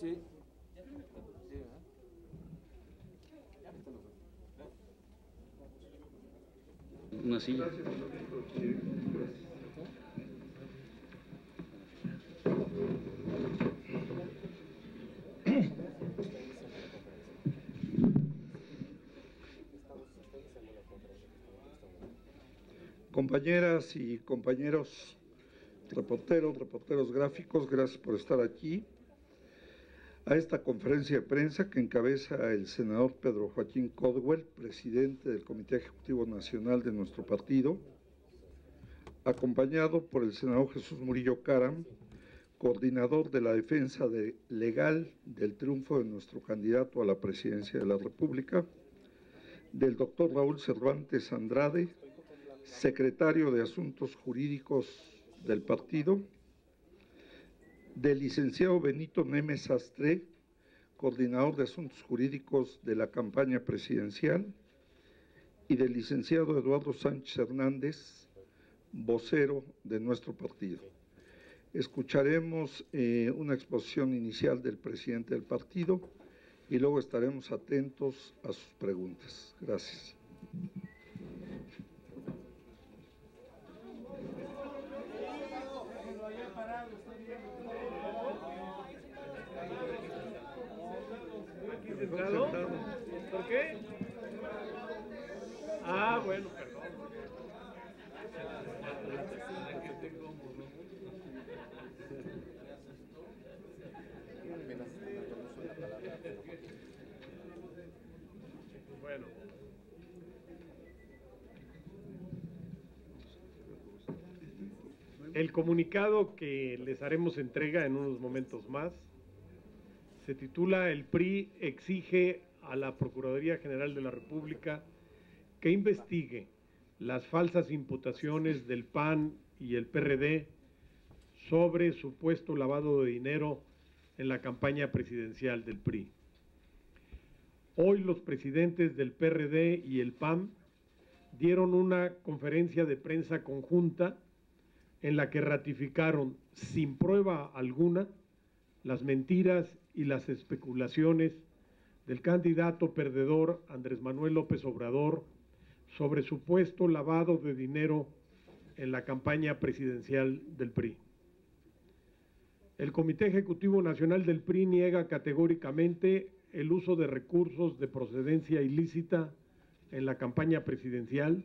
Sí. Una silla. Compañeras y compañeros reporteros gráficos, gracias por estar aquí a esta conferencia de prensa que encabeza el senador Pedro Joaquín Caldwell, presidente del Comité Ejecutivo Nacional de nuestro partido, acompañado por el senador Jesús Murillo Caram, coordinador de la defensa legal del triunfo de nuestro candidato a la presidencia de la República, del doctor Raúl Cervantes Andrade, secretario de Asuntos Jurídicos del partido, del licenciado Benito Nemes Sastre, coordinador de Asuntos Jurídicos de la campaña presidencial, y del licenciado Eduardo Sánchez Hernández, vocero de nuestro partido. Escucharemos una exposición inicial del presidente del partido y luego estaremos atentos a sus preguntas. Gracias. ¿Por qué? Ah, bueno, perdón. Bueno. El comunicado que les haremos entrega en unos momentos más se titula "El PRI exige a la Procuraduría General de la República que investigue las falsas imputaciones del PAN y el PRD sobre supuesto lavado de dinero en la campaña presidencial del PRI". Hoy los presidentes del PRD y el PAN dieron una conferencia de prensa conjunta en la que ratificaron sin prueba alguna las mentiras y las especulaciones del candidato perdedor Andrés Manuel López Obrador sobre supuesto lavado de dinero en la campaña presidencial del PRI. El Comité Ejecutivo Nacional del PRI niega categóricamente el uso de recursos de procedencia ilícita en la campaña presidencial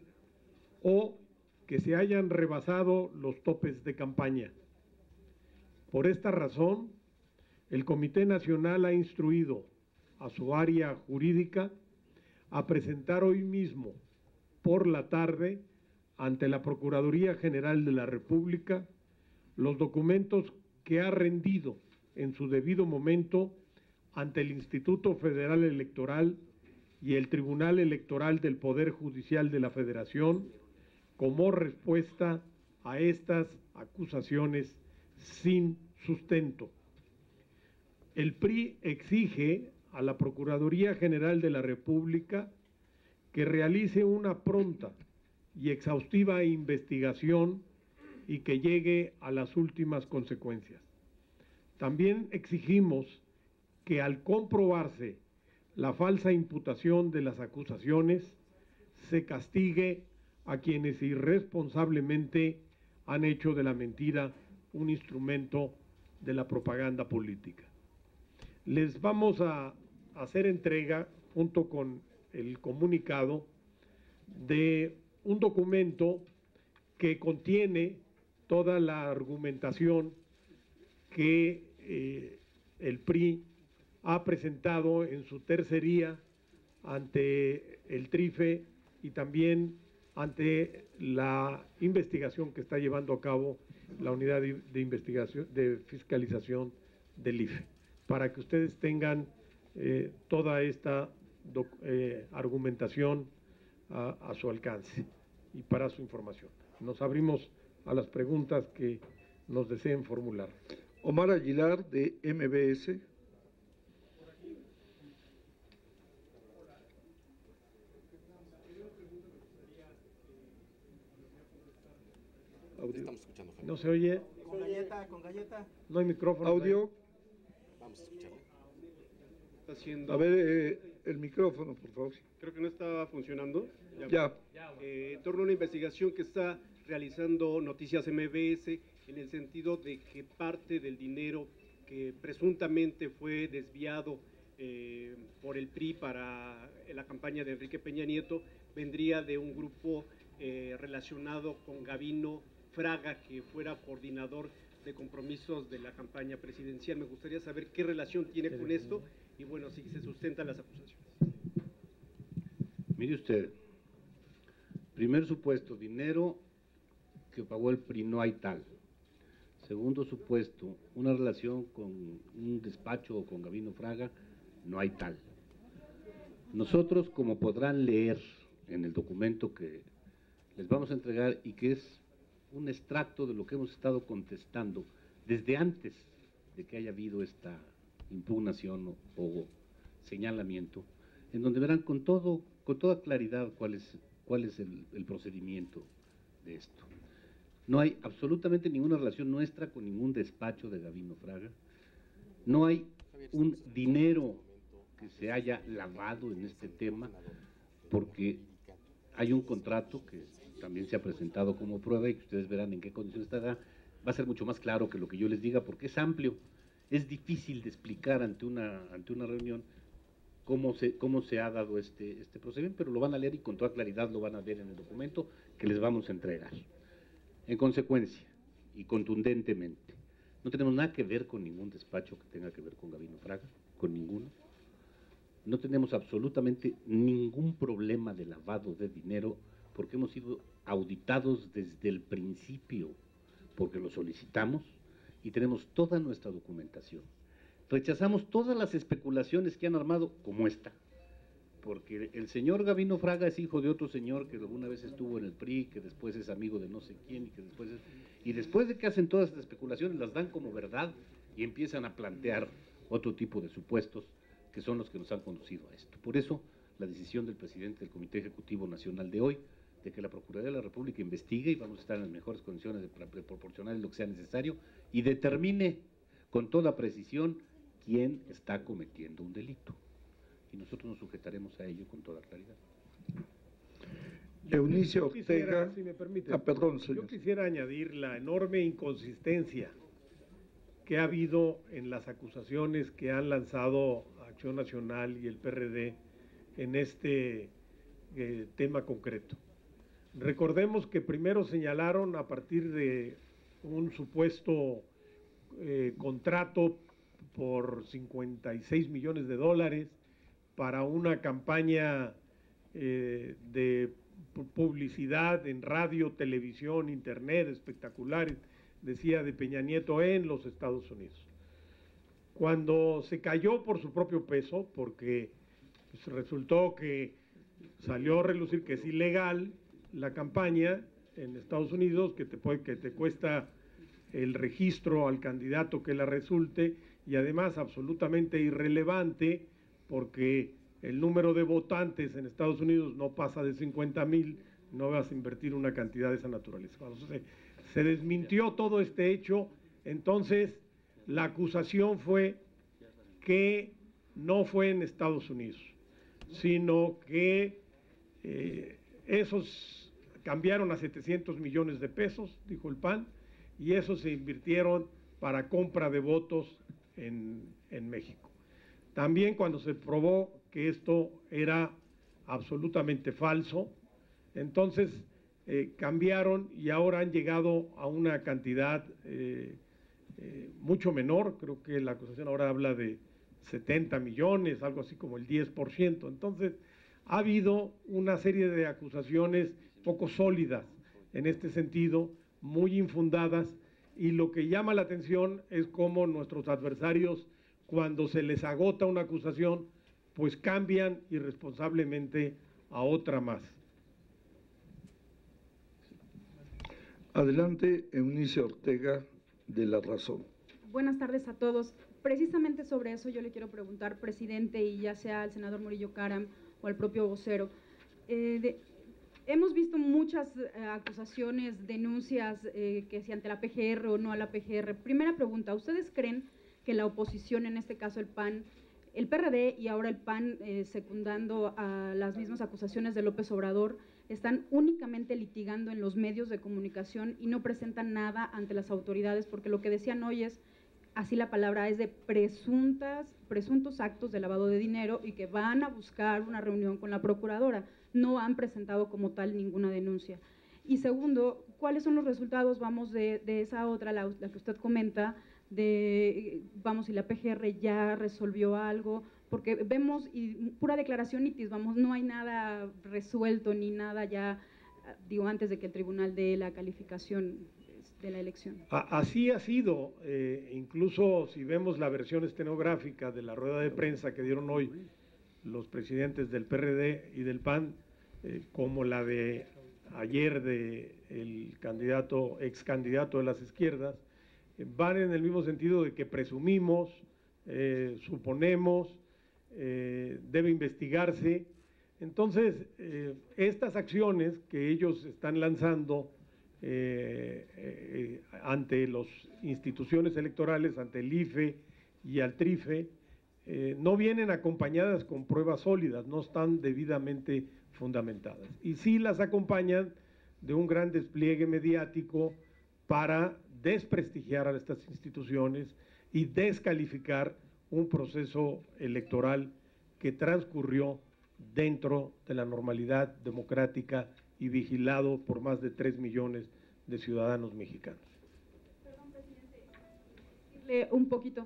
o que se hayan rebasado los topes de campaña. Por esta razón, el Comité Nacional ha instruido a su área jurídica a presentar hoy mismo, por la tarde, ante la Procuraduría General de la República, los documentos que ha rendido en su debido momento ante el Instituto Federal Electoral y el Tribunal Electoral del Poder Judicial de la Federación como respuesta a estas acusaciones sin sustento. El PRI exige a la Procuraduría General de la República que realice una pronta y exhaustiva investigación y que llegue a las últimas consecuencias. También exigimos que al comprobarse la falsa imputación de las acusaciones, se castigue a quienes irresponsablemente han hecho de la mentira un instrumento de la propaganda política. Les vamos a hacer entrega, junto con el comunicado, de un documento que contiene toda la argumentación que el PRI ha presentado en su tercería ante el TRIFE y también ante la investigación que está llevando a cabo la unidad de investigación, de fiscalización del IFE, para que ustedes tengan toda esta argumentación a su alcance y para su información. Nos abrimos a las preguntas que nos deseen formular. Omar Aguilar, de MBS. Audio. Estamos escuchando. ¿No se oye? Con galleta, con galleta. No hay micrófono. Audio. Vamos a escucharlo. está haciendo... A ver, el micrófono, por favor. Creo que no estaba funcionando. Ya. En torno a una investigación que está realizando Noticias MBS en el sentido de que parte del dinero que presuntamente fue desviado por el PRI para la campaña de Enrique Peña Nieto vendría de un grupo relacionado con Gabino Fraga, que fuera coordinador de compromisos de la campaña presidencial. Me gustaría saber qué relación tiene con esto y, bueno, si se sustentan las acusaciones. Mire usted, primer supuesto, dinero que pagó el PRI, no hay tal. Segundo supuesto, una relación con un despacho o con Gabino Fraga, no hay tal. Nosotros, como podrán leer en el documento que les vamos a entregar y que es un extracto de lo que hemos estado contestando desde antes de que haya habido esta impugnación o señalamiento, en donde verán con toda claridad cuál es el procedimiento de esto. No hay absolutamente ninguna relación nuestra con ningún despacho de Gabino Fraga, no hay un dinero que se haya lavado en este tema, porque hay un contrato que también se ha presentado como prueba y que ustedes verán en qué condiciones estará. Va a ser mucho más claro que lo que yo les diga, porque es amplio, es difícil de explicar ante una reunión cómo se ha dado este procedimiento, pero lo van a leer y con toda claridad lo van a ver en el documento que les vamos a entregar. En consecuencia, y contundentemente, no tenemos nada que ver con ningún despacho que tenga que ver con Gabino Fraga, con ninguno. No tenemos absolutamente ningún problema de lavado de dinero, porque hemos sido auditados desde el principio, porque lo solicitamos y tenemos toda nuestra documentación. Rechazamos todas las especulaciones que han armado como esta, porque el señor Gabino Fraga es hijo de otro señor que alguna vez estuvo en el PRI, que después es amigo de no sé quién, y después de que hacen todas estas especulaciones las dan como verdad y empiezan a plantear otro tipo de supuestos que son los que nos han conducido a esto. Por eso, la decisión del presidente del Comité Ejecutivo Nacional de hoy, de que la Procuraduría de la República investigue, y vamos a estar en las mejores condiciones de proporcionar lo que sea necesario, y determine con toda precisión quién está cometiendo un delito. Y nosotros nos sujetaremos a ello con toda claridad. Eunice Ortega. Si me permite, perdón, señor. yo quisiera añadir la enorme inconsistencia que ha habido en las acusaciones que han lanzado Acción Nacional y el PRD en este tema concreto. Recordemos que primero señalaron a partir de un supuesto contrato por 56 millones de dólares para una campaña de publicidad en radio, televisión, internet, espectaculares, decía, de Peña Nieto en los Estados Unidos. Cuando se cayó por su propio peso, porque pues, resultó que salió a relucir que es ilegal la campaña en Estados Unidos, que te cuesta el registro al candidato que la resulte, y además absolutamente irrelevante, porque el número de votantes en Estados Unidos no pasa de 50,000, no vas a invertir una cantidad de esa naturaleza. Cuando se desmintió todo este hecho, entonces la acusación fue que no fue en Estados Unidos, sino que esos cambiaron a 700 millones de pesos, dijo el PAN, y esos se invirtieron para compra de votos en México. También cuando se probó que esto era absolutamente falso, entonces cambiaron y ahora han llegado a una cantidad mucho menor. Creo que la acusación ahora habla de 70 millones, algo así como el 10%. Entonces ha habido una serie de acusaciones poco sólidas en este sentido, muy infundadas, y lo que llama la atención es cómo nuestros adversarios, cuando se les agota una acusación, pues cambian irresponsablemente a otra más. Adelante, Eunice Ortega, de La Razón. Buenas tardes a todos. Precisamente sobre eso yo le quiero preguntar, presidente, y ya sea al senador Murillo Karam o al propio vocero. Hemos visto muchas acusaciones, denuncias, que si ante la PGR o no a la PGR. Primera pregunta, ¿ustedes creen que la oposición, en este caso el PAN, El PRD y ahora el PAN, secundando a las mismas acusaciones de López Obrador, están únicamente litigando en los medios de comunicación y no presentan nada ante las autoridades, porque lo que decían hoy es, así la palabra, es de presuntos actos de lavado de dinero y que van a buscar una reunión con la procuradora. No han presentado como tal ninguna denuncia. Y segundo, ¿cuáles son los resultados, vamos, de esa otra, la que usted comenta, de, vamos, si la PGR ya resolvió algo? Porque vemos, y pura declaración itis, vamos, no hay nada resuelto ni nada ya, digo, antes de que el tribunal dé la calificación de la elección. Así ha sido, incluso si vemos la versión estenográfica de la rueda de prensa que dieron hoy los presidentes del PRD y del PAN, como la de ayer del ex candidato de las izquierdas, van en el mismo sentido de que presumimos, suponemos, debe investigarse. Entonces, estas acciones que ellos están lanzando ante las instituciones electorales, ante el IFE y al TRIFE, no vienen acompañadas con pruebas sólidas, no están debidamente fundamentadas. Y sí las acompañan de un gran despliegue mediático para desprestigiar a estas instituciones y descalificar un proceso electoral que transcurrió dentro de la normalidad democrática y vigilado por más de 3 millones de ciudadanos mexicanos. Perdón, presidente, decirle un poquito.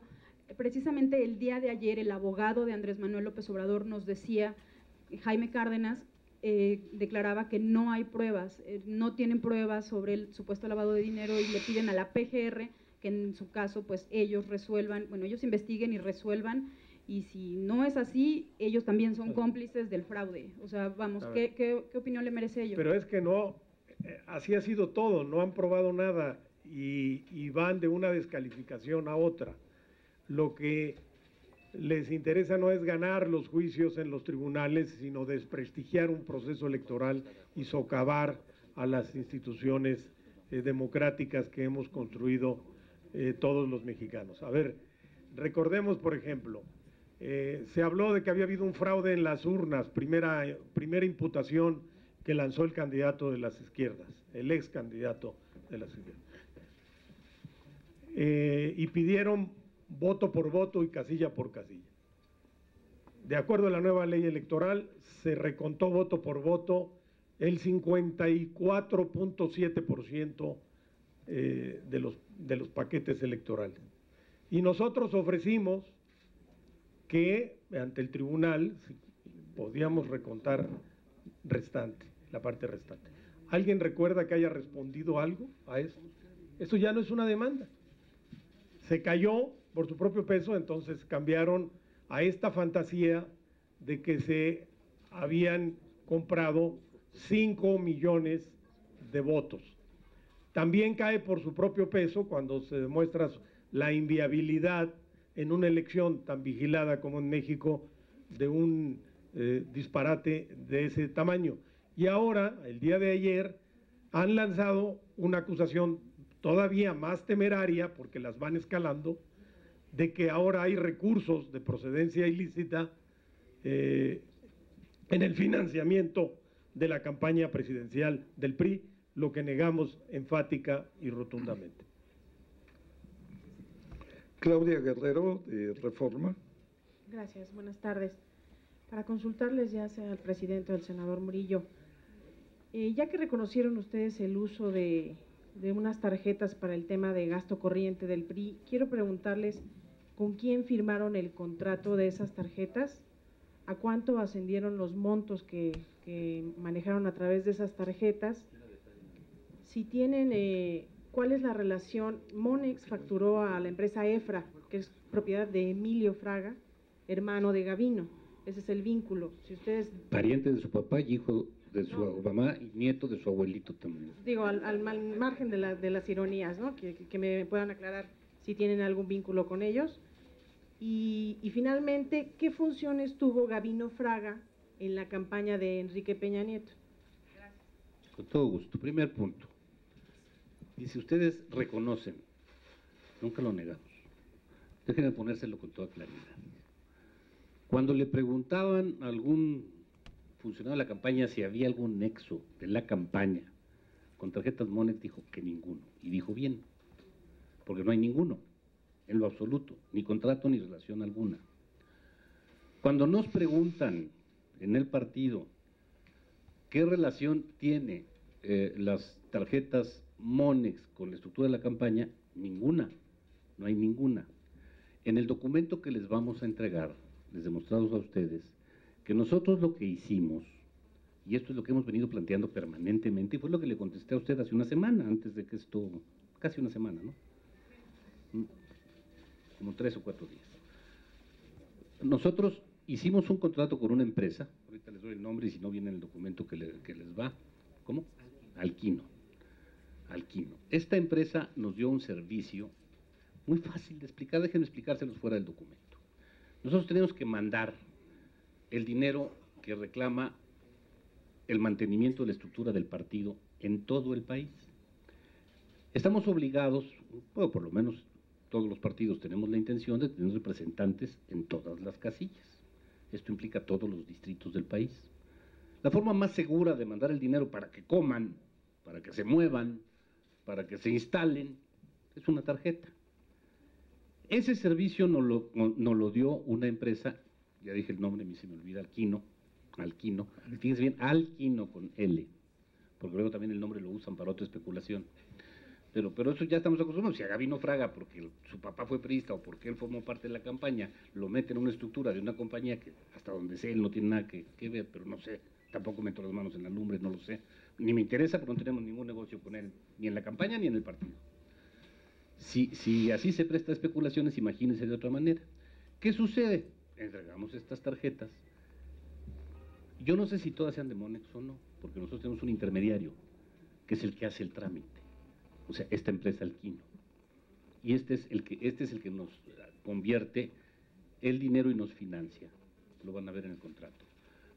Precisamente el día de ayer el abogado de Andrés Manuel López Obrador nos decía, Jaime Cárdenas, declaraba que no hay pruebas, no tienen pruebas sobre el supuesto lavado de dinero y le piden a la PGR que en su caso pues ellos resuelvan, bueno, ellos investiguen y resuelvan, y si no es así, ellos también son cómplices del fraude. O sea, vamos, ¿qué opinión le merece ello? Pero es que no, así ha sido todo, no han probado nada y van de una descalificación a otra. Lo que les interesa no es ganar los juicios en los tribunales, sino desprestigiar un proceso electoral y socavar a las instituciones democráticas que hemos construido todos los mexicanos. A ver, recordemos, por ejemplo, se habló de que había habido un fraude en las urnas, primera imputación que lanzó el candidato de las izquierdas, el ex candidato de las izquierdas. Y pidieron voto por voto y casilla por casilla. De acuerdo a la nueva ley electoral, se recontó voto por voto el 54.7% de los paquetes electorales. Y nosotros ofrecimos que ante el tribunal podíamos recontar la parte restante. ¿Alguien recuerda que haya respondido algo a eso? Eso ya no es una demanda. Se cayó por su propio peso, entonces cambiaron a esta fantasía de que se habían comprado 5 millones de votos. También cae por su propio peso cuando se demuestra la inviabilidad en una elección tan vigilada como en México de un disparate de ese tamaño. Y ahora, el día de ayer, han lanzado una acusación todavía más temeraria, porque las van escalando, de que ahora hay recursos de procedencia ilícita en el financiamiento de la campaña presidencial del PRI, lo que negamos enfática y rotundamente. Claudia Guerrero, de Reforma. Gracias, buenas tardes. Para consultarles ya sea al presidente o al senador Murillo, ya que reconocieron ustedes el uso de unas tarjetas para el tema de gasto corriente del PRI, quiero preguntarles con quién firmaron el contrato de esas tarjetas, a cuánto ascendieron los montos que manejaron a través de esas tarjetas, si tienen, cuál es la relación. Monex facturó a la empresa EFRA, que es propiedad de Emilio Fraga, hermano de Gavino, ese es el vínculo. Si ustedes… Pariente de su papá y hijo de su mamá y nieto de su abuelito también. Digo, al margen de las ironías, ¿no? Que me puedan aclarar si tienen algún vínculo con ellos. Y finalmente, ¿qué funciones tuvo Gavino Fraga en la campaña de Enrique Peña Nieto? Gracias. Con todo gusto. Primer punto. Y si ustedes reconocen, nunca lo negamos, dejen de ponérselo con toda claridad. Cuando le preguntaban a algún funcionario de la campaña si había algún nexo de la campaña con tarjetas Monex, dijo que ninguno, y dijo bien, porque no hay ninguno, en lo absoluto, ni contrato ni relación alguna. Cuando nos preguntan en el partido qué relación tiene las tarjetas Monex con la estructura de la campaña, ninguna, no hay ninguna. En el documento que les vamos a entregar, les demostramos a ustedes que nosotros lo que hicimos, y esto es lo que hemos venido planteando permanentemente, y fue lo que le contesté a usted hace una semana, antes de que esto, casi una semana, ¿no? Como 3 o 4 días. Nosotros hicimos un contrato con una empresa, ahorita les doy el nombre y si no viene en el documento que les va, ¿cómo? Alquino. Esta empresa nos dio un servicio muy fácil de explicar, déjenme explicárselos fuera del documento. Nosotros tenemos que mandar el dinero que reclama el mantenimiento de la estructura del partido en todo el país. Estamos obligados, bueno, por lo menos todos los partidos tenemos la intención de tener representantes en todas las casillas. Esto implica todos los distritos del país. La forma más segura de mandar el dinero para que coman, para que se muevan, para que se instalen, es una tarjeta. Ese servicio nos lo dio una empresa, ya dije el nombre, a mí se me olvida, Alquino, fíjense bien, Alquino con L, porque luego también el nombre lo usan para otra especulación. Pero eso ya estamos acostumbrados. Si a Gabino Fraga, porque su papá fue priista o porque él formó parte de la campaña, lo meten en una estructura de una compañía que hasta donde sé él no tiene nada que ver, pero no sé, tampoco meto las manos en la lumbre, no lo sé, ni me interesa porque no tenemos ningún negocio con él, ni en la campaña ni en el partido. Si así se presta a especulaciones, imagínense de otra manera. ¿Qué sucede? Entregamos estas tarjetas. Yo no sé si todas sean de Monex o no, porque nosotros tenemos un intermediario, que es el que hace el trámite. O sea, esta empresa Alquino. Y este es el que nos convierte el dinero y nos financia. Lo van a ver en el contrato.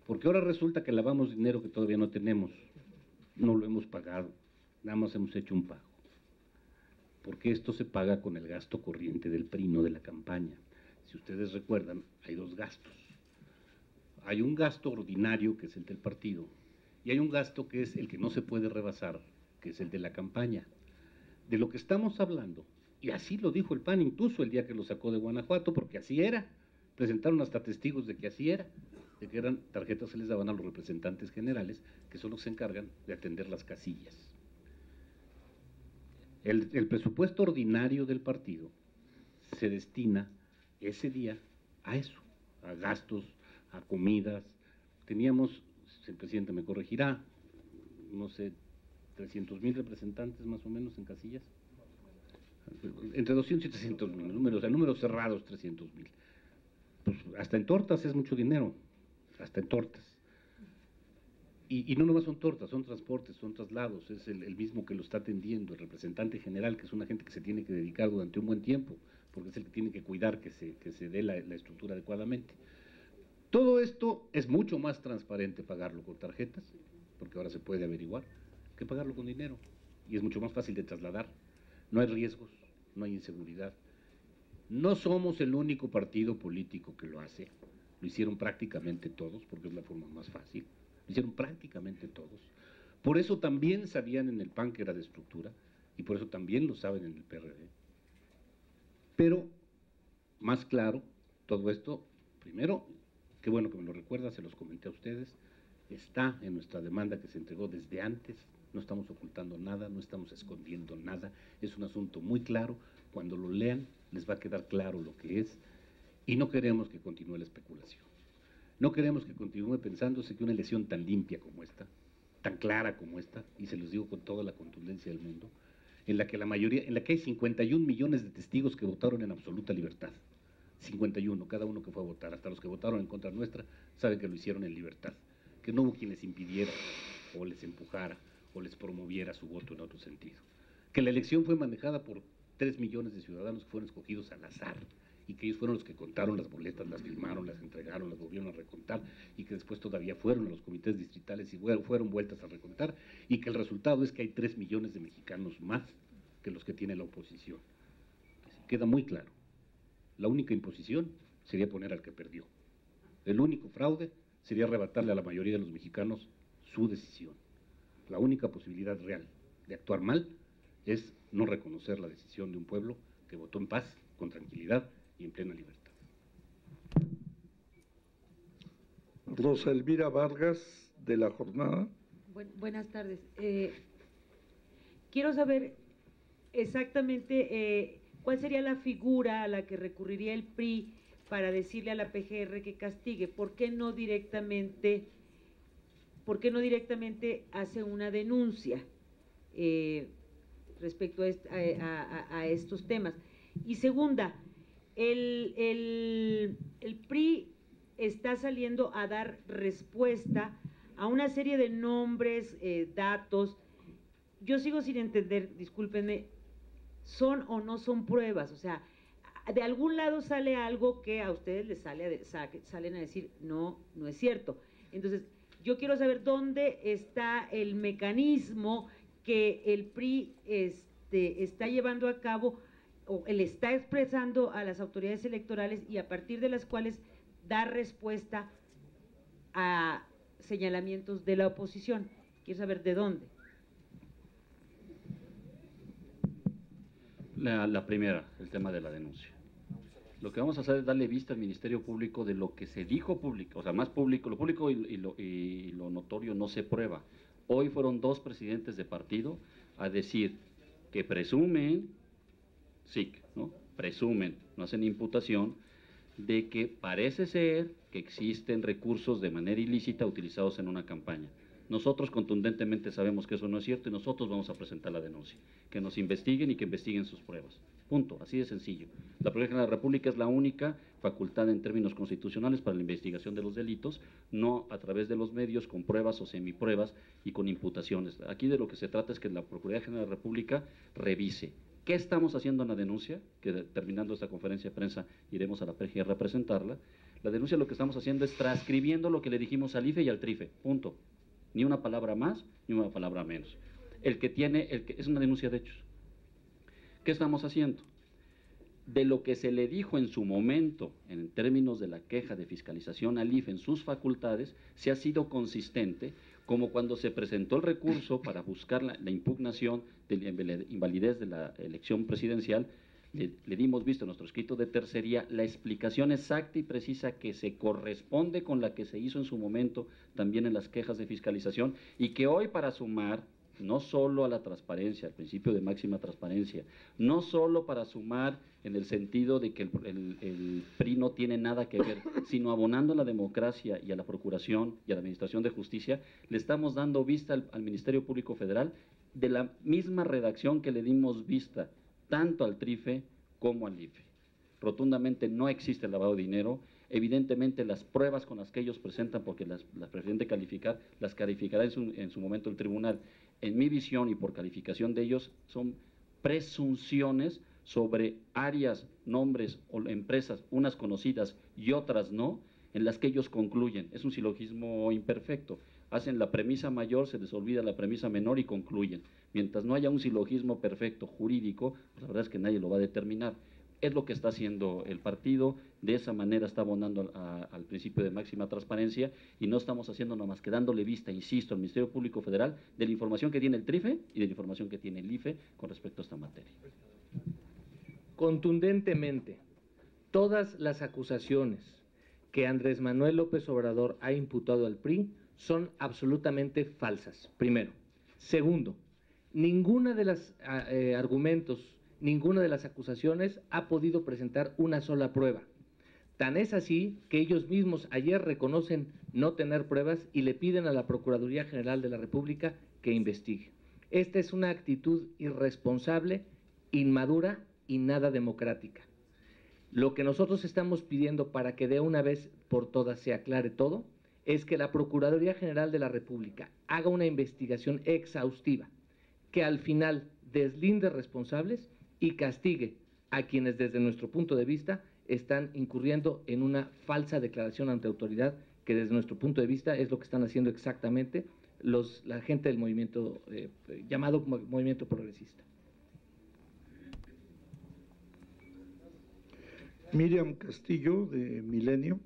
Porque ahora resulta que lavamos dinero que todavía no tenemos. No lo hemos pagado. Nada más hemos hecho un pago. Porque esto se paga con el gasto corriente del PRI, no de la campaña. Si ustedes recuerdan, hay dos gastos. Hay un gasto ordinario, que es el del partido, y hay un gasto que es el que no se puede rebasar, que es el de la campaña. De lo que estamos hablando, y así lo dijo el PAN incluso el día que lo sacó de Guanajuato, porque así era, presentaron hasta testigos de que así era, de que eran tarjetas que se les daban a los representantes generales, que son los que se encargan de atender las casillas. El presupuesto ordinario del partido se destina ese día a eso, a gastos, a comidas. Teníamos, el presidente me corregirá, no sé, 300,000 representantes más o menos en casillas, entre 200 y 300,000 números, en números cerrados 300,000. Pues hasta en tortas es mucho dinero, hasta en tortas. Y no nomás son tortas, son transportes, son traslados, es el mismo que lo está atendiendo, el representante general, que es una gente que se tiene que dedicar durante un buen tiempo, porque es el que tiene que cuidar que se dé la estructura adecuadamente. Todo esto es mucho más transparente pagarlo con tarjetas, porque ahora se puede averiguar, que pagarlo con dinero, y es mucho más fácil de trasladar. No hay riesgos, no hay inseguridad. No somos el único partido político que lo hace, lo hicieron prácticamente todos, porque es la forma más fácil. Lo hicieron prácticamente todos. Por eso también sabían en el PAN que era de estructura, y por eso también lo saben en el PRD. Pero, más claro, todo esto, primero, qué bueno que me lo recuerda, se los comenté a ustedes, está en nuestra demanda que se entregó desde antes, no estamos ocultando nada, no estamos escondiendo nada, es un asunto muy claro, cuando lo lean les va a quedar claro lo que es, y no queremos que continúe la especulación. No queremos que continúe pensándose que una elección tan limpia como esta, tan clara como esta, y se los digo con toda la contundencia del mundo, en la que hay 51 millones de testigos que votaron en absoluta libertad. 51, cada uno que fue a votar, hasta los que votaron en contra nuestra, saben que lo hicieron en libertad, que no hubo quien les impidiera, o les empujara, o les promoviera su voto en otro sentido. Que la elección fue manejada por 3 millones de ciudadanos que fueron escogidos al azar, y que ellos fueron los que contaron las boletas, las firmaron, las entregaron, las volvieron a recontar, y que después todavía fueron a los comités distritales y fueron vueltas a recontar, y que el resultado es que hay 3 millones de mexicanos más que los que tiene la oposición. Queda muy claro. La única imposición sería poner al que perdió. El único fraude sería arrebatarle a la mayoría de los mexicanos su decisión. La única posibilidad real de actuar mal es no reconocer la decisión de un pueblo que votó en paz, con tranquilidad y en plena libertad. Rosa Elvira Vargas, de La Jornada. Buenas tardes. Quiero saber exactamente cuál sería la figura a la que recurriría el PRI para decirle a la PGR que castigue. ¿Por qué no directamente hace una denuncia respecto a estos temas? Y segunda, el PRI está saliendo a dar respuesta a una serie de nombres, datos. Yo sigo sin entender, discúlpenme, ¿son o no son pruebas? O sea, de algún lado sale algo que a ustedes les salen a decir, no, no es cierto. Entonces, yo quiero saber dónde está el mecanismo que el PRI está llevando a cabo o le está expresando a las autoridades electorales y a partir de las cuales dar respuesta a señalamientos de la oposición. Quiero saber de dónde. La primera, el tema de la denuncia. Lo que vamos a hacer es darle vista al Ministerio Público de lo que se dijo público, o sea, más público, lo público y lo notorio no se prueba. Hoy fueron 2 presidentes de partido a decir que presumen, sí, ¿no? Presumen, no hacen imputación, de que parece ser que existen recursos de manera ilícita utilizados en una campaña. Nosotros contundentemente sabemos que eso no es cierto y nosotros vamos a presentar la denuncia. Que nos investiguen y que investiguen sus pruebas. Punto, así de sencillo. La Procuraduría General de la República es la única facultad en términos constitucionales para la investigación de los delitos, no a través de los medios con pruebas o semipruebas y con imputaciones. Aquí de lo que se trata es que la Procuraduría General de la República revise. ¿Qué estamos haciendo en la denuncia? Que terminando esta conferencia de prensa iremos a la PGR a presentarla. La denuncia lo que estamos haciendo es transcribiendo lo que le dijimos al IFE y al TRIFE, punto. Ni una palabra más, ni una palabra menos. Es una denuncia de hechos. ¿Qué estamos haciendo? De lo que se le dijo en su momento, en términos de la queja de fiscalización al IFE en sus facultades, se ha sido consistente, como cuando se presentó el recurso para buscar la impugnación de la invalidez de la elección presidencial, le dimos visto en nuestro escrito de tercería la explicación exacta y precisa que se corresponde con la que se hizo en su momento también en las quejas de fiscalización y que hoy para sumar no solo a la transparencia, al principio de máxima transparencia, no solo para sumar en el sentido de que el PRI no tiene nada que ver, sino abonando a la democracia y a la Procuración y a la Administración de Justicia, le estamos dando vista al Ministerio Público Federal de la misma redacción que le dimos vista tanto al TRIFE como al IFE. Rotundamente no existe lavado de dinero. Evidentemente las pruebas con las que ellos presentan, porque las prefieren de calificar, las calificará en su momento el tribunal. En mi visión y por calificación de ellos son presunciones sobre áreas, nombres o empresas, unas conocidas y otras no, en las que ellos concluyen. Es un silogismo imperfecto. Hacen la premisa mayor, se les olvida la premisa menor y concluyen. Mientras no haya un silogismo perfecto jurídico, pues la verdad es que nadie lo va a determinar. Es lo que está haciendo el partido, de esa manera está abonando al principio de máxima transparencia y no estamos haciendo nada más que dándole vista, insisto, al Ministerio Público Federal de la información que tiene el TRIFE y de la información que tiene el IFE con respecto a esta materia. Contundentemente, todas las acusaciones que Andrés Manuel López Obrador ha imputado al PRI son absolutamente falsas, primero. Segundo, ninguna de los argumentos, ninguna de las acusaciones ha podido presentar una sola prueba. Tan es así que ellos mismos ayer reconocen no tener pruebas y le piden a la Procuraduría General de la República que investigue. Esta es una actitud irresponsable, inmadura y nada democrática. Lo que nosotros estamos pidiendo para que de una vez por todas se aclare todo es que la Procuraduría General de la República haga una investigación exhaustiva, que al final deslinde responsables y castigue a quienes desde nuestro punto de vista están incurriendo en una falsa declaración ante autoridad, que desde nuestro punto de vista es lo que están haciendo exactamente la gente del movimiento llamado movimiento progresista. Miriam Castillo, de Milenio.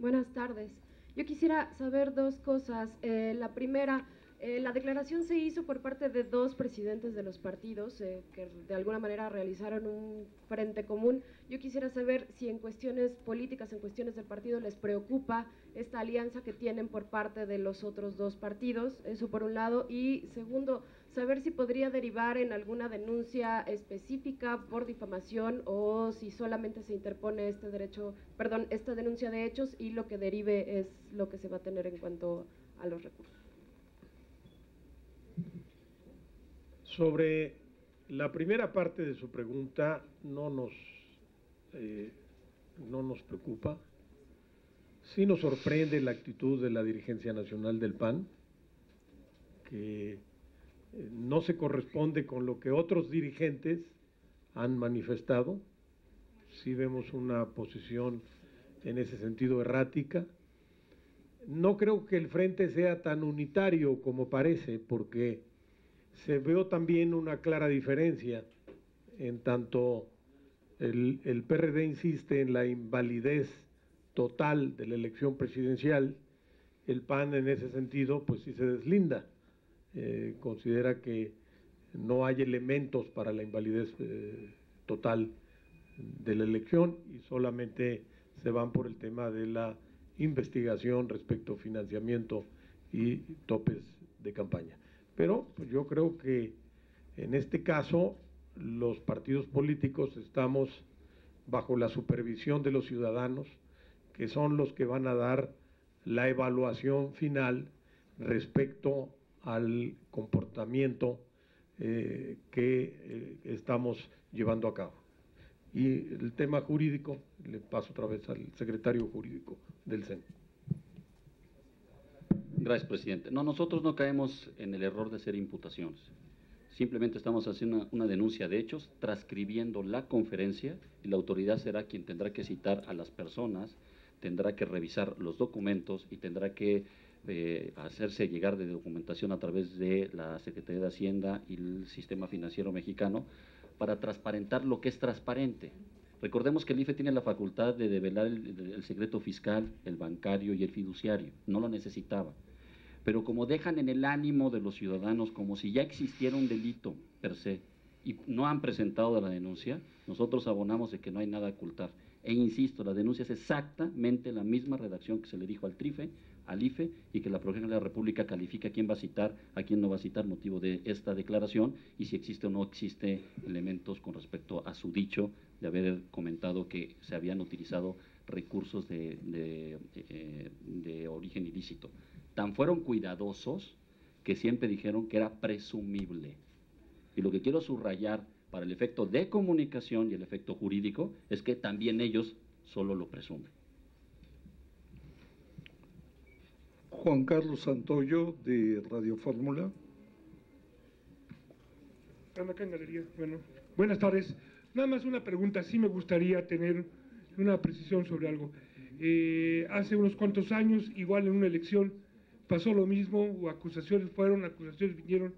Buenas tardes. Yo quisiera saber dos cosas. La primera, la declaración se hizo por parte de dos presidentes de los partidos que de alguna manera realizaron un frente común. Yo quisiera saber si en cuestiones políticas, en cuestiones del partido, les preocupa esta alianza que tienen por parte de los otros dos partidos, eso por un lado. Y segundo, saber si podría derivar en alguna denuncia específica por difamación o si solamente se interpone esta denuncia de hechos y lo que derive es lo que se va a tener en cuanto a los recursos. Sobre la primera parte de su pregunta, no nos preocupa. Sí nos sorprende la actitud de la dirigencia nacional del PAN, que no se corresponde con lo que otros dirigentes han manifestado. Sí vemos una posición en ese sentido errática. No creo que el frente sea tan unitario como parece, porque se veo también una clara diferencia, en tanto el PRD insiste en la invalidez total de la elección presidencial, el PAN en ese sentido pues sí se deslinda, considera que no hay elementos para la invalidez total de la elección y solamente se van por el tema de la investigación respecto a financiamiento y topes de campaña. Pero pues, yo creo que en este caso los partidos políticos estamos bajo la supervisión de los ciudadanos, que son los que van a dar la evaluación final respecto al comportamiento que estamos llevando a cabo. Y el tema jurídico, le paso otra vez al secretario jurídico del CEN. Gracias, presidente. No, nosotros no caemos en el error de hacer imputaciones. Simplemente estamos haciendo una denuncia de hechos, transcribiendo la conferencia, y la autoridad será quien tendrá que citar a las personas, tendrá que revisar los documentos y tendrá que hacerse llegar de documentación a través de la Secretaría de Hacienda y el Sistema Financiero Mexicano para transparentar lo que es transparente. Recordemos que el IFE tiene la facultad de develar el secreto fiscal, el bancario y el fiduciario, no lo necesitaba. Pero como dejan en el ánimo de los ciudadanos como si ya existiera un delito per se y no han presentado la denuncia, nosotros abonamos de que no hay nada a ocultar. E insisto, la denuncia es exactamente la misma redacción que se le dijo al TRIFE, al IFE, y que la Procuraduría de la República califica a quién va a citar, a quién no va a citar, motivo de esta declaración, y si existe o no existe elementos con respecto a su dicho de haber comentado que se habían utilizado recursos de origen ilícito. Tan fueron cuidadosos que siempre dijeron que era presumible. Y lo que quiero subrayar para el efecto de comunicación y el efecto jurídico es que también ellos solo lo presumen. Juan Carlos Santoyo, de Radio Fórmula. Acá en galería. Bueno, buenas tardes. Nada más una pregunta, sí me gustaría tener una precisión sobre algo. Hace unos cuantos años, igual en una elección, pasó lo mismo, o acusaciones vinieron,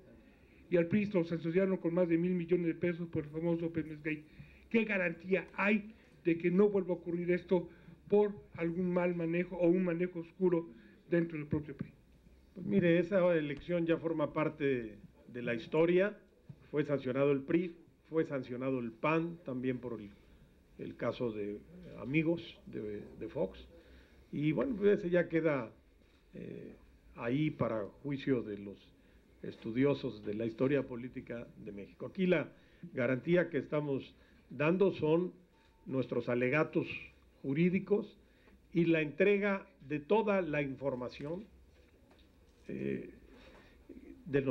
y al PRI lo sancionaron con más de 1,000 millones de pesos por el famoso Pemex Gate. ¿Qué garantía hay de que no vuelva a ocurrir esto por algún mal manejo o un manejo oscuro dentro del propio PRI? Pues mire, esa elección ya forma parte de la historia, fue sancionado el PRI, fue sancionado el PAN, también por el caso de Amigos de Fox, y bueno, pues ese ya queda ahí para juicio de los estudiosos de la historia política de México. Aquí la garantía que estamos dando son nuestros alegatos jurídicos y la entrega de toda la información de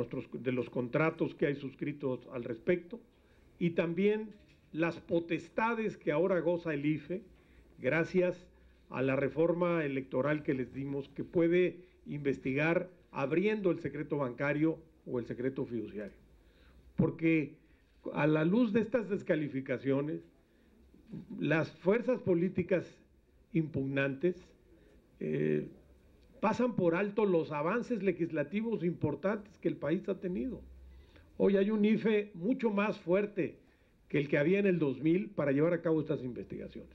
los contratos que hay suscritos al respecto y también las potestades que ahora goza el IFE gracias a la reforma electoral que les dimos, que puede investigar abriendo el secreto bancario o el secreto fiduciario. Porque a la luz de estas descalificaciones, las fuerzas políticas impugnantes pasan por alto los avances legislativos importantes que el país ha tenido. Hoy hay un IFE mucho más fuerte que el que había en el 2000 para llevar a cabo estas investigaciones.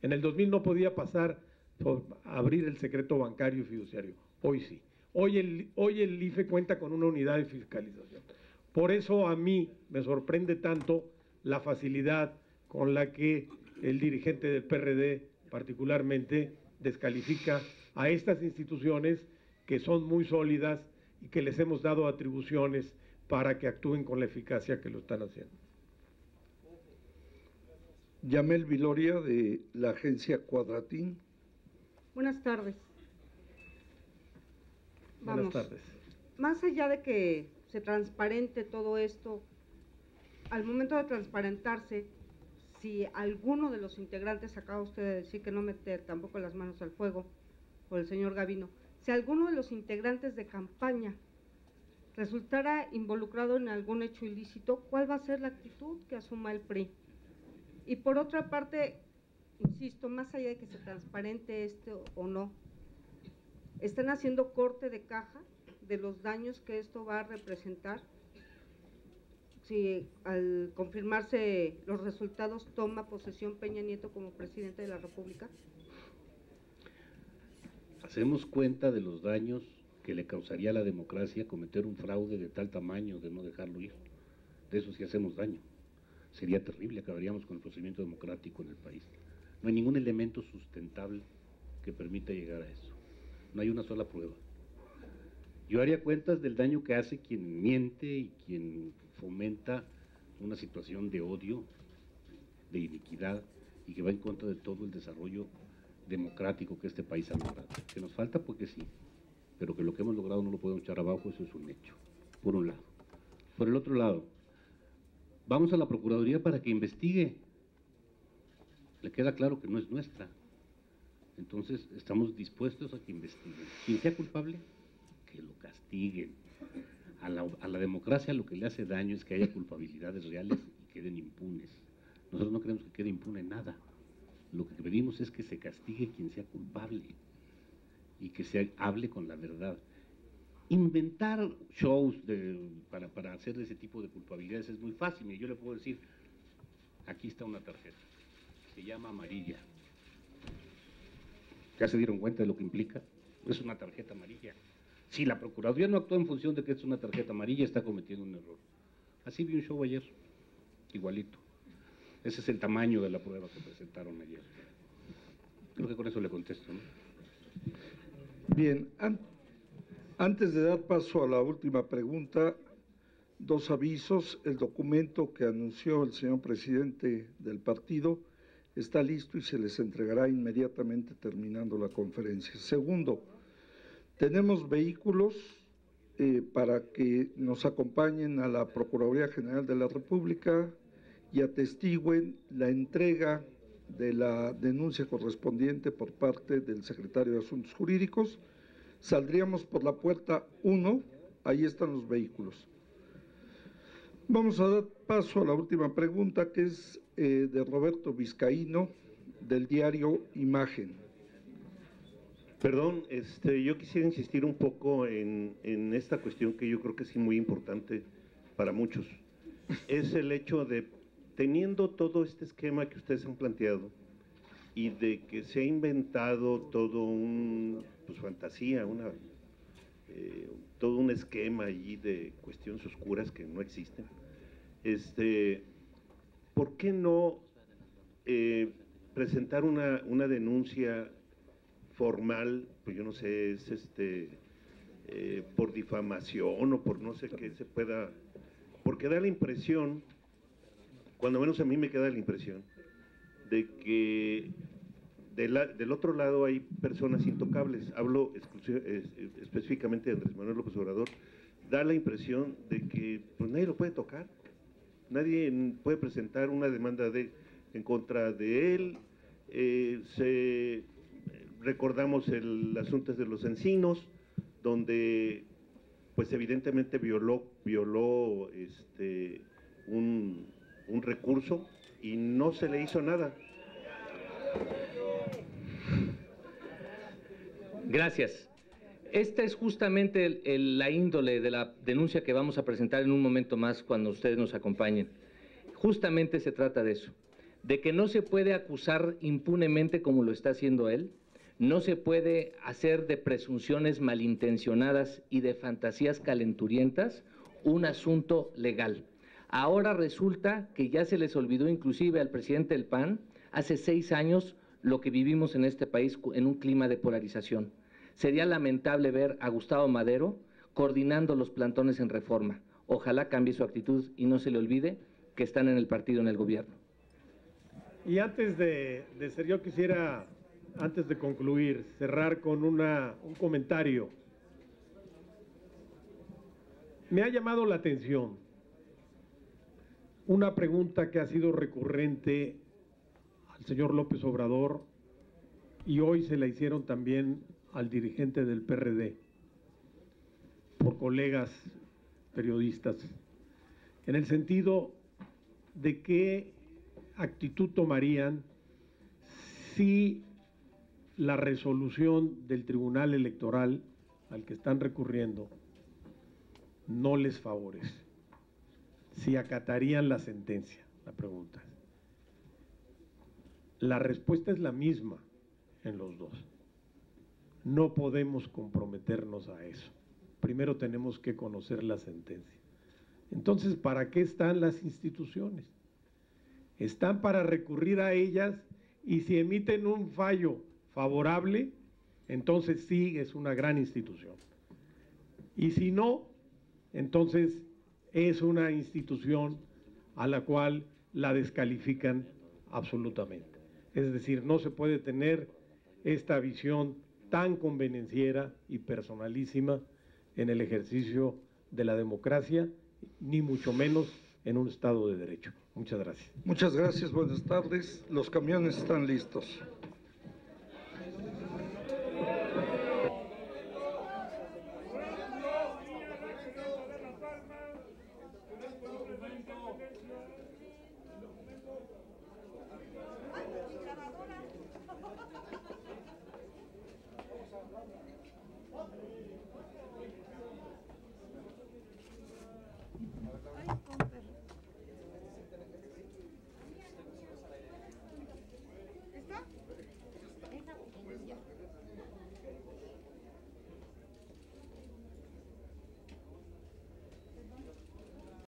En el 2000 no podía pasar abrir el secreto bancario y fiduciario. Hoy sí. Hoy el IFE cuenta con una unidad de fiscalización. Por eso a mí me sorprende tanto la facilidad con la que el dirigente del PRD particularmente descalifica a estas instituciones que son muy sólidas y que les hemos dado atribuciones para que actúen con la eficacia que lo están haciendo. Yamel Viloria, de la agencia Cuadratín. Buenas tardes. Buenas tardes. Más allá de que se transparente todo esto, al momento de transparentarse, si alguno de los integrantes, acaba usted de decir que no mete tampoco las manos al fuego, por el señor Gavino, si alguno de los integrantes de campaña resultara involucrado en algún hecho ilícito, ¿cuál va a ser la actitud que asuma el PRI? Y por otra parte, insisto, más allá de que se transparente esto o no, ¿están haciendo corte de caja de los daños que esto va a representar? Si al confirmarse los resultados toma posesión Peña Nieto como presidente de la República. Hacemos cuenta de los daños que le causaría a la democracia cometer un fraude de tal tamaño de no dejarlo ir. De eso sí hacemos daño. Sería terrible, acabaríamos con el procedimiento democrático en el país. No hay ningún elemento sustentable que permita llegar a eso. No hay una sola prueba. Yo haría cuentas del daño que hace quien miente y quien fomenta una situación de odio, de iniquidad, y que va en contra de todo el desarrollo democrático que este país ha logrado. Que nos falta porque sí, pero que lo que hemos logrado no lo podemos echar abajo, eso es un hecho, por un lado. Por el otro lado, vamos a la Procuraduría para que investigue. Le queda claro que no es nuestra. Entonces, estamos dispuestos a que investiguen. Quien sea culpable, que lo castiguen. A la democracia lo que le hace daño es que haya culpabilidades reales y queden impunes. Nosotros no queremos que quede impune nada. Lo que pedimos es que se castigue quien sea culpable y que se hable con la verdad. Inventar shows para hacer ese tipo de culpabilidades es muy fácil. Y yo le puedo decir, aquí está una tarjeta, se llama amarilla. ¿Ya se dieron cuenta de lo que implica? Es una tarjeta amarilla. Si la Procuraduría no actúa en función de que es una tarjeta amarilla, está cometiendo un error. Así vi un show ayer, igualito. Ese es el tamaño de la prueba que presentaron ayer. Creo que con eso le contesto, ¿no? Bien, antes de dar paso a la última pregunta, dos avisos. El documento que anunció el señor presidente del partido está listo y se les entregará inmediatamente terminando la conferencia. Segundo, tenemos vehículos para que nos acompañen a la Procuraduría General de la República y atestiguen la entrega de la denuncia correspondiente por parte del secretario de Asuntos Jurídicos. Saldríamos por la puerta 1, ahí están los vehículos. Vamos a dar paso a la última pregunta, que es de Roberto Vizcaíno, del diario Imagen. Perdón, yo quisiera insistir un poco en esta cuestión que yo creo que es muy importante para muchos. Es el hecho de, teniendo todo este esquema que ustedes han planteado y de que se ha inventado todo pues fantasía, todo un esquema allí de cuestiones oscuras que no existen, ¿por qué no presentar una denuncia formal? Pues yo no sé, es por difamación o por no sé qué se pueda, porque da la impresión, cuando menos a mí me queda la impresión, de que del otro lado hay personas intocables. Hablo específicamente de Andrés Manuel López Obrador. Da la impresión de que pues nadie lo puede tocar, nadie puede presentar una demanda en contra de él. Recordamos el asunto de los Encinos, donde pues evidentemente violó un recurso y no se le hizo nada. Gracias. Esta es justamente la índole de la denuncia que vamos a presentar en un momento más cuando ustedes nos acompañen. Justamente se trata de eso, de que no se puede acusar impunemente como lo está haciendo él, No se puede hacer de presunciones malintencionadas y de fantasías calenturientas un asunto legal. Ahora resulta que ya se les olvidó inclusive al presidente del PAN hace 6 años lo que vivimos en este país en un clima de polarización. Sería lamentable ver a Gustavo Madero coordinando los plantones en Reforma. Ojalá cambie su actitud y no se le olvide que están en el partido, en el gobierno. Y antes de ser, yo quisiera, antes de concluir, cerrar con un comentario. Me ha llamado la atención una pregunta que ha sido recurrente al señor López Obrador y hoy se la hicieron también al dirigente del PRD por colegas periodistas, en el sentido de qué actitud tomarían si la resolución del Tribunal Electoral al que están recurriendo no les favorece, si acatarían la sentencia. La pregunta es, la respuesta es la misma en los dos. No podemos comprometernos a eso. Primero tenemos que conocer la sentencia. Entonces, ¿para qué están las instituciones? Están para recurrir a ellas y si emiten un fallo favorable, entonces sí es una gran institución. Y si no, entonces es una institución a la cual la descalifican absolutamente. Es decir, no se puede tener esta visión tan convenenciera y personalísima en el ejercicio de la democracia, ni mucho menos en un Estado de Derecho. Muchas gracias. Muchas gracias, buenas tardes. Los camiones están listos.